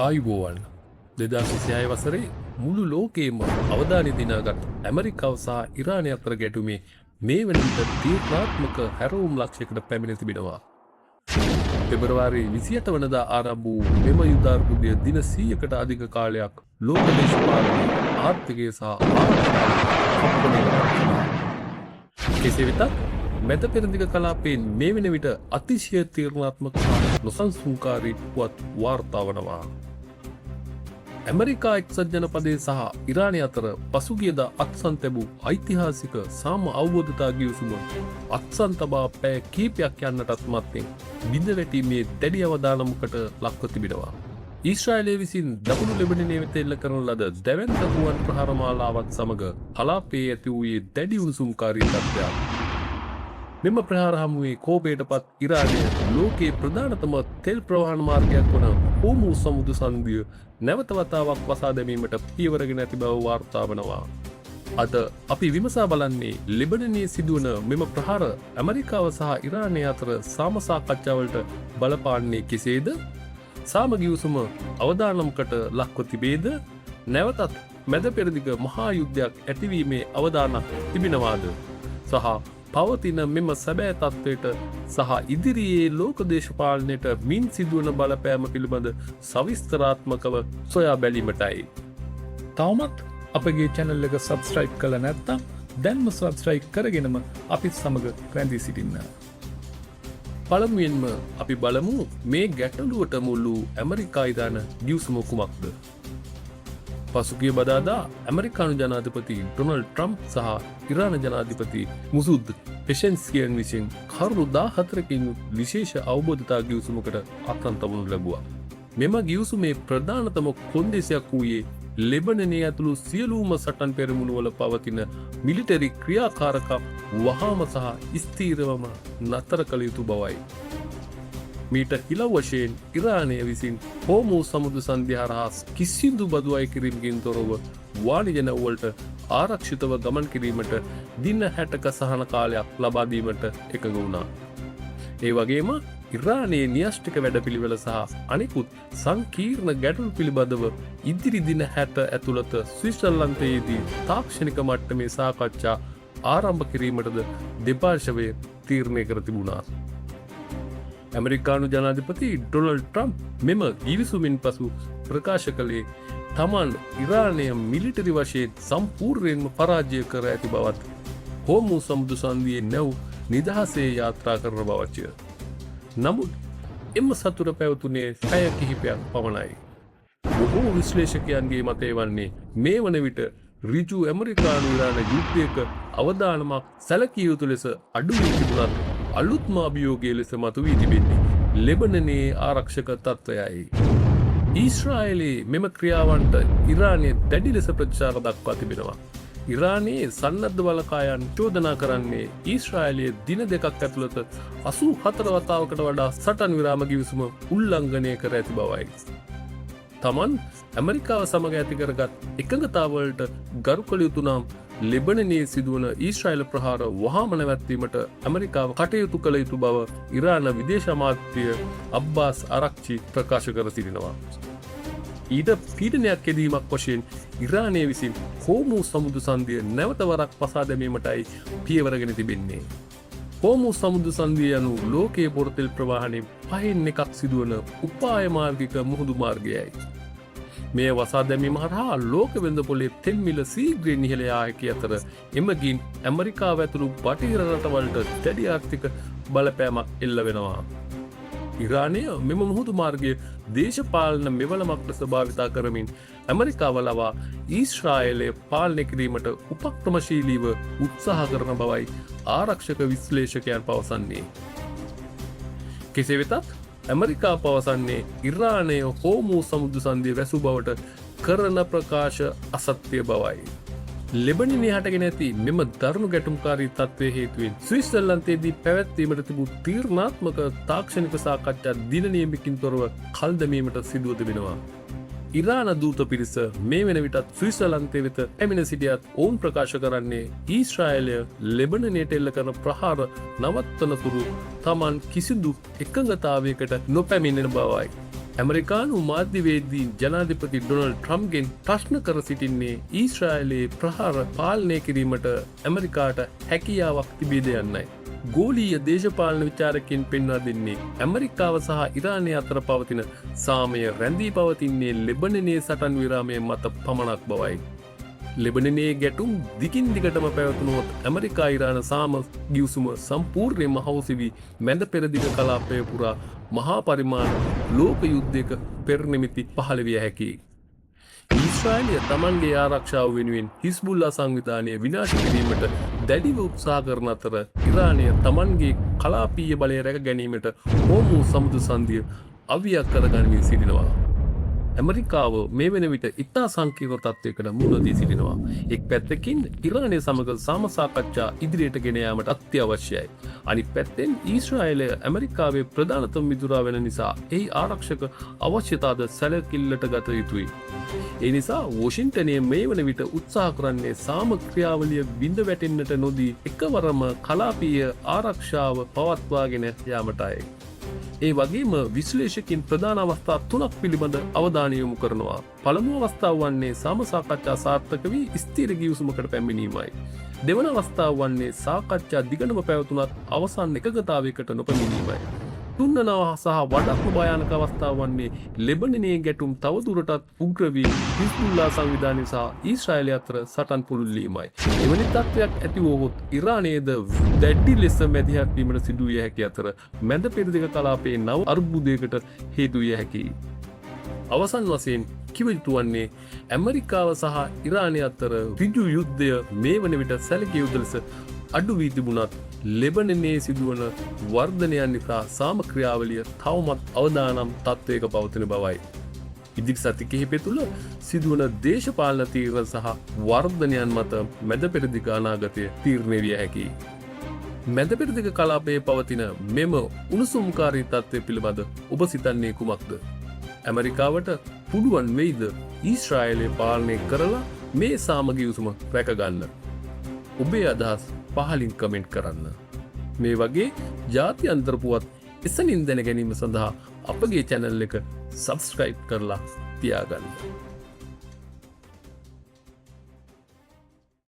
ආයුබෝවන් 2026 වසරේ මුළු ලෝකයේම අවධානය දිනාගත් ඇමරිකාව සහ ඉරානය අතර ගැටුමේ මේ වන විට තීරණාත්මක හැරවුම් ලක්ෂයකට පැමිණ තිබෙනවා. පෙබරවාරි 28 වනදා ආරම්භ වූ මෙම යුද්ධාර්බුදය දින 100කට අධික කාලයක් ලෝක දේශපාලනය, ආර්ථිකය සහ ආර්ථිකය කෙසේ වෙතත් මැද පෙරදිග කලාපයෙන් මේ වන විට අතිශය තීරණාත්මක නොසන්සුන්කාරී පුවත් වාර්තා වනවා. ඇමරිකා එක්සත් ජනපදයේ සහ ඉරානය අතර පසුගියදා අත්සන් තැබූ ඓතිහාසික සාම අවබෝධතා ගිවිසුම අත්සන් තබා පැය කීපයක් යන්නටත් මත්තෙන් බිඳ වැටීමේ දැඩි අවදානමකට ලක්ව තිබෙනවා. ඊශ්‍රායලය විසින් දකුණු ලෙබනනය වෙත එල්ල කරන ලද දැවැන්ත ගුවන් ප්‍රහාර මාලාවත් සමග කලාපයේ ඇති වූයේ දැඩි උණුසුම්කාරී තත්ත්වයක්. මෙම ප්‍රහාර හමුවේ කෝපයට පත් ඉරානය ලෝකයේ ප්‍රධානතම තෙල් ප්‍රවාහන මාර්ගයක් වන හෝමුස් සමුද්‍ර සංධිය නැවත වතාවක් වසා දැමීමට පියවරගෙන ඇති බව වාර්තා වනවා. අද අපි විමසා බලන්නේ ලෙබනනයේ සිදුවන මෙම ප්‍රහාර ඇමරිකාව සහ ඉරානය අතර සාම සාකච්ඡාවලට බලපාන්නේ කෙසේද? සාම ගිවිසුම අවදානමකට ලක්ව තිබේද? නැවතත් මැද පෙරදිග මහා යුද්ධයක් ඇතිවීමේ අවදානක් තිබෙනවාද? සහ පවතින මෙම සැබෑ තත්ත්වයට සහ ඉදිරියේ ලෝක දේශපාලනයට මින් සිදුවන බලපෑම පිළිබඳ සවිස්තරාත්මකව සොයා බැලීමටයි. තවමත් අපගේ channel එක subscribe කළ නැත්නම් දැන්ම subscribe කරගෙනම අපිත් සමග රැඳී සිටින්න. පළමුවෙන්ම අපි බලමු මේ ගැටලුවට මුල් වූ ඇමරිකා ඉරාන ගිවිසුම කුමක්ද? පසුගිය බදාදා ඇමරිකානු ජනාධිපති ඩොනල්ඩ් ට්‍රම්ප් සහ ඉරාන ජනාධිපති මුසුද් පෙෂෙන්ස්කියන් විසින් කරුණු 14කින් විශේෂ අවබෝධතා ගිවිසුමකට අත්සන් තබනු ලැබුවා. මෙම ගිවිසුමේ ප්‍රධානතම කොන්දේසියක් වූයේ ලෙබනනයේ ඇතුළු සියලුම සටන් පෙරමුණුවල පවතින මිලිටරි ක්‍රියාකාරකම් වහාම සහ ස්ථීරවම නතර කළ යුතු බවයි. මීට හිලව් වශයෙන් ඉරානය විසින් හෝමුස් සමුද්‍ර සංධිය හරහා කිසිදු බදු අය කිරීමකින් තොරව වාණිජ නැව්වලට ආරක්ෂිතව ගමන් කිරීමට දින 60ක සහන කාලයක් ලබා දීමට එකඟ වුණා. ඒ වගේම ඉරානයේ න්‍යෂ්ටික වැඩපිළිවෙල සහ අනෙකුත් සංකීර්ණ ගැටලු පිළිබඳව ඉදිරි දින 60 ඇතුළත ස්විට්සර්ලන්තයේදී තාක්ෂණික මට්ටමේ සාකච්ඡා ආරම්භ කිරීමටද දෙපාර්ශ්වය තීරණය කර තිබුණා. ඇමරිකානු ජනාධිපති ඩොනල්ඩ් ට්‍රම්ප් මෙම ගිවිසුමින් පසු ප්‍රකාශ කළේ තමන් ඉරානය මිලිටරි වශයෙන් සම්පූර්ණයෙන්ම පරාජය කර ඇති බවත් හෝමුස් සමුද්‍ර සංධියේ නැව් නිදහසේ යාත්‍රා කරන බවත්ය. නමුත් එම සතුර පැවතුනේ පැය කිහිපයක් පමණයි. බොහෝ විශ්ලේෂකයන්ගේ මතය වන්නේ මේ වන විට ඍජු ඇමරිකානු ඉරාන යුද්ධයක අවදානමක් සැලකිය යුතු ලෙස අඩු වී තිබුණත් අලුත්ම අභියෝගය ලෙස මතුවී තිබෙන්නේ ලෙබනනයේ ආරක්ෂක තත්ත්වයයි. ඊශ්‍රායලයේ මෙම ක්‍රියාවන්ට ඉරානය දැඩි ලෙස ප්‍රතිචාර දක්වා තිබෙනවා. ඉරානයේ සන්නද්ධ බලකායන් චෝදනා කරන්නේ ඊශ්‍රායලයේ දින දෙකක් ඇතුළත 84 වතාවකට වඩා සටන් විරාම ගිවිසුම උල්ලංඝනය කර ඇති බවයි. තමන් ඇමරිකාව සමග ඇති කරගත් එකඟතාවලට ගරු කළ යුතු නම් ලෙබනනයේ සිදුවන ඊශ්‍රායල ප්‍රහාර වහාම නැවැත්වීමට ඇමරිකාව කටයුතු කළ යුතු බව ඉරාන විදේශ අමාත්‍ය අබ්බාස් අරක්චි ප්‍රකාශ කර සිටිනවා. ඊට පීඩනයක් යෙදීමක් වශයෙන් ඉරානය විසින් හෝමුස් සමුද්‍ර සංධිය නැවත වරක් පසා දැමීමටයි පියවරගෙන තිබෙන්නේ. හෝමුස් සමුද්‍ර සංධිය යනු ලෝකයේ පොරතෙල් ප්‍රවාහනයේ පහෙන් එකක් සිදුවන උපාය මාර්ගික මුහුදු මාර්ගයයි. මේ වසා දැමීම හරහා ලෝක වෙළඳ පොලේ තෙල් මිල සීඝ්‍රයෙන් ඉහළ යා හැකි අතර එමගින් ඇමරිකාව ඇතුළු බටහිර රටවලට දැඩි ආර්ථික බලපෑමක් එල්ල වෙනවා. ඉරානය මෙම මුහුදු මාර්ගය දේශපාලන මෙවලමක් ලෙස භාවිතා කරමින් ඇමරිකාව ලවා ඊශ්‍රායලය පාලනය කිරීමට උපක්‍රමශීලීව උත්සාහ කරන බවයි ආරක්ෂක විශ්ලේෂකයන් පවසන්නේ. කෙසේ වෙතත් ඇමරිකා පවසන්නේ ඉරානය හෝමුස් සමුද්‍ර සංධිය වැසූ බවට කරන ප්‍රකාශ අසත්‍ය බවයි. ලෙබනනයේ හටගෙන ඇති මෙම දරුණු ගැටුම්කාරී තත්ත්වය හේතුවෙන් ස්විට්සර්ලන්තයේදී පැවැත්වීමට තිබූ තීරණාත්මක තාක්ෂණික සාකච්ඡා දින නියමකින් තොරව කල් දැමීමට සිදුව තිබෙනවා. ඉරාන දූත පිරිස මේ වෙන විටත් ස්විස්වලන්තය වෙත ඇමින සිටියත් ඔවුන් ප්‍රකාශ කරන්නේ ඊශ්‍රායලය ලෙබනනයට එල්ල කරන ප්‍රහාර නවත්තනතුරු තමන් කිසිදු එකඟතාවයකට නොපැමිණෙන බවයි. ඇමරිකානු මාධ්‍යවේදී ජනාධිපති ඩොනල්ඩ් ට්‍රම්ප්ගෙන් ප්‍රශ්න කර සිටින්නේ ඊශ්‍රායලයේ ප්‍රහාර පාලනය කිරීමට ඇමරිකාට හැකියාවක් තිබේද යන්නයි. ගෝලීය දේශපාලන විචාරකින් පෙන්වා දෙන්නේ ඇමරිකාව සහ ඉරානය අතර පවතින සාමය රැඳී පවතින්නේ ලෙබනනයේ සටන් විරාමය මත පමණක් බවයි. ලෙබනනයේ ගැටුම් දිගින් දිගටම පැවතුනොත් ඇමරිකා ඉරාන සාම ගිවිසුම සම්පූර්ණයෙන්ම හවුසි මැද පෙරදිග කලාපය පුරා මහා පරිමාණ ලෝක යුද්ධයක පෙරනිමිති පහළ විය හැකියි. ඊශ්‍රායලය තමන්ගේ ආරක්ෂාව වෙනුවෙන් හිස්බුල්ලා සංවිධානය විනාශ කිරීමට දැඩිව උත්සාහ කරන අතර ඉරානය තමන්ගේ කලාපීය බලය රැක ගැනීමට හෝමු සමුද්‍ර සංධිය අවියක් කරගනිමින් සිටිනවා. ඇමරිකාව මේ වෙන විට ඉතා සංකීර්ණ තත්ත්වයකට මුහුණ දී සිටිනවා. එක් පැත්තකින් ඉරානය සමග සාමසාකච්ඡා ඉදිරියට ගෙන යාමට අත්‍යවශ්‍යයි. අනිත් පැත්තෙන් ඊශ්‍රායලය ඇමරිකාවේ ප්‍රධානතම මිතුරා වෙන නිසා එහි ආරක්ෂක අවශ්‍යතාද සැලකිල්ලට ගත යුතුයි. ඒ නිසා වොෂින්ටනය මේ වන විට උත්සාහ කරන්නේ සාම ක්‍රියාවලිය බිඳ වැටෙන්නට නොදී එකවරම කලාපීය ආරක්ෂාව පවත්වාගෙන යාමටයි. ඒ වගේම විශ්ලේෂකින් ප්‍රධාන අවස්ථා 3ක් පිළිබඳ අවධානය යොමු කරනවා. පළමු අවස්ථාව වන්නේ සාමසාකච්ඡා සාර්ථක වී ස්ථිර ගිවිසුමකට පැමිණීමයි. දෙවන අවස්ථාව වන්නේ සාකච්ඡා දිගටම පැවතුනත් අවසන් එකගතාවයකට නොපැමිණීමයි. තුන්වන සහ වඩාත්ම භයානක අවස්ථාව වන්නේ ලෙබනනයේ ගැටුම් තවදුරටත් උග්‍ර වී හිස්බුල්ලා සංවිධානය සහ ඊශ්‍රායලය අතර සටන් පුළුල් වීමයි. එවැනි තත්ත්වයක් ඇති වුවහොත් ඉරානයේද දැඩි ලෙස මැදිහත් වීමට සිදු විය හැකි අතර මැද පෙරදිග කලාපයේ නව අර්බුදයකට හේතු විය හැකියි. අවසන් වශයෙන් කිව යුතු වන්නේ ඇමරිකාව සහ ඉරානය අතර ඍජු යුද්ධය මේ වන විට සැලකිය යුතු ලෙස අඩු වී තිබුණත් ලෙබනනයේ සිදුවන වර්ධනයන් නිසා සාම ක්‍රියාවලිය තවමත් අවදානම් තත්ත්වයක පවතින බවයි. ඉදිරි සති කිහිපය තුළ සිදුවන දේශපාලන තීරණ සහ වර්ධනයන් මත මැද පෙරදිග අනාගතය තීරණය විය හැකියි. මැද පෙරදිග කලාපයේ පවතින මෙම උණුසුම්කාරී තත්ත්වය පිළිබඳ ඔබ සිතන්නේ කුමක්ද? ඇමරිකාවට පුළුවන් වෙයිද ඊශ්‍රායලය පාලනය කරලා මේ සාම ගිවිසුම රැකගන්න? ඔබේ අදහස් පහලින් කමෙන්ට් කරන්න. මේ වගේ ජාත්‍යන්තර පුවත් එසනින් දැන ගැනීම සඳහා අපගේ channel එක subscribe කරලා තියාගන්න.